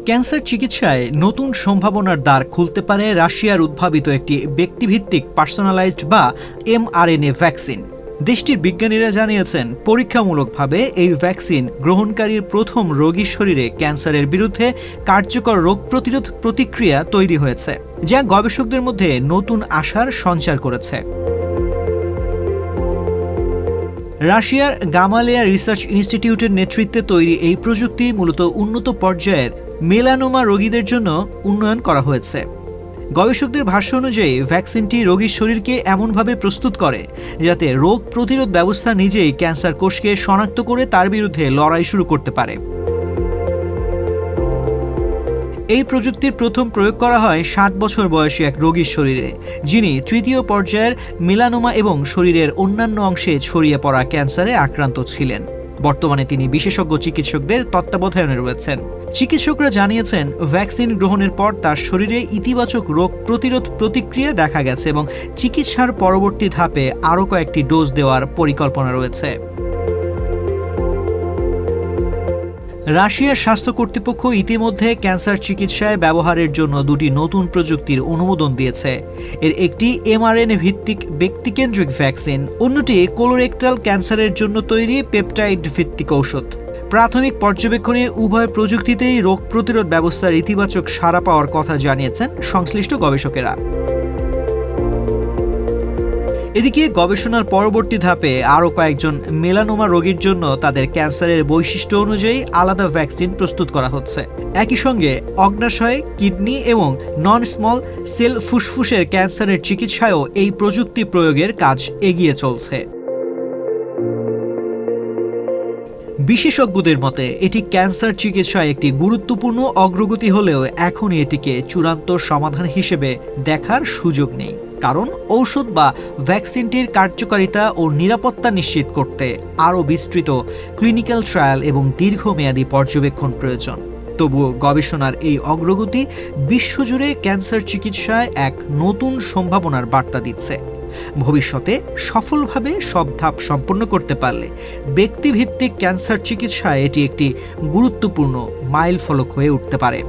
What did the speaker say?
Cancer চিকিৎসায় নতুন সম্ভাবনার দ্বার খুলতে পারে রাশিয়ার উদ্ভাবিত একটি ব্যক্তিভিত্তিক পার্সোনালাইজড বা mRNA ভ্যাকসিন। দেশটির বিজ্ঞানীরা জানিয়েছেন, পরীক্ষামূলকভাবে এই ভ্যাকসিন গ্রহণকারীর প্রথম রোগীর শরীরে ক্যান্সারের বিরুদ্ধে কার্যকর রোগ প্রতিরোধ প্রতিক্রিয়া তৈরি হয়েছে, যা গবেষকদের মধ্যে নতুন আশার সঞ্চার করেছে। রাশিয়ার গামালেয়া রিসার্চ ইনস্টিটিউটের নেতৃত্বে তৈরি এই প্রযুক্তি মূলত উন্নত পর্যায়ের মেলানোমা রোগীদের জন্য উন্নয়ন করা হয়েছে। গবেষকদের ভাষ্য অনুযায়ী ভ্যাকসিনটি রোগীর শরীরকে এমনভাবে প্রস্তুত করে যাতে রোগ প্রতিরোধ ব্যবস্থা নিজেই ক্যান্সার কোষকে শনাক্ত করে তার বিরুদ্ধে লড়াই শুরু করতে পারে। এই প্রযুক্তির প্রথম প্রয়োগ করা হয় 60 বছর বয়সী এক রোগীর শরীরে, যিনি তৃতীয় পর্যায়ের মেলানোমা এবং শরীরের অন্যান্য অংশে ছড়িয়ে পড়া ক্যান্সারে আক্রান্ত ছিলেন। বর্তমানে তিনি বিশেষজ্ঞ চিকিৎসকদের তত্ত্বাবধানে রয়েছেন। চিকিৎসকরা জানিয়েছেন, ভ্যাকসিন গ্রহণের পর তার শরীরে ইতিবাচক রোগ প্রতিরোধ প্রতিক্রিয়া দেখা গেছে এবং চিকিৎসার পরবর্তী ধাপে আরও কয়েকটি ডোজ দেওয়ার পরিকল্পনা রয়েছে। রাশিয়ার স্বাস্থ্য কর্তৃপক্ষ ইতিমধ্যে ক্যান্সার চিকিৎসায় ব্যবহারের জন্য দুটি নতুন প্রযুক্তির অনুমোদন দিয়েছে। এর একটি mRNA ভিত্তিক ব্যক্তিকেন্দ্রিক ভ্যাকসিন, অন্যটি কোলোরেক্টাল ক্যান্সারের জন্য তৈরি পেপটাইড ভিত্তিক ঔষধ। প্রাথমিক পর্যবেক্ষণে উভয় প্রযুক্তিতেই রোগ প্রতিরোধ ব্যবস্থার ইতিবাচক সাড়া পাওয়ার কথা জানিয়েছেন সংশ্লিষ্ট গবেষকেরা। এদিকে গবেষণার পরবর্তী ধাপে আরও কয়েকজন মেলানোমা রোগীর জন্য তাদের ক্যান্সারের বৈশিষ্ট্য অনুযায়ী আলাদা ভ্যাকসিন প্রস্তুত করা হচ্ছে। একই সঙ্গে অগ্নাশয়, কিডনি এবং নন স্মল সেল ফুসফুসের ক্যান্সারের চিকিৎসায়ও এই প্রযুক্তি প্রয়োগের কাজ এগিয়ে চলছে। বিশেষজ্ঞদের মতে এটি ক্যান্সার চিকিৎসায় একটি গুরুত্বপূর্ণ অগ্রগতি হলেও এখনই এটিকে চূড়ান্ত সমাধান হিসেবে দেখার সুযোগ নেই, কারণ ঔষধ বা ভ্যাকসিনটির কার্যকারিতা ও নিরাপত্তা নিশ্চিত করতে আরও বিস্তৃত ক্লিনিক্যাল ট্রায়াল এবং দীর্ঘমেয়াদী পর্যবেক্ষণ প্রয়োজন। তবুও গবেষণার এই অগ্রগতি বিশ্বজুড়ে ক্যান্সার চিকিৎসায় এক নতুন সম্ভাবনার বার্তা দিচ্ছে। ভবিষ্যতে সফলভাবে সব ধাপ সম্পন্ন করতে পারলে ব্যক্তিভিত্তিক ক্যান্সার চিকিৎসায় এটি একটি গুরুত্বপূর্ণ মাইলফলক হয়ে উঠতে পারে।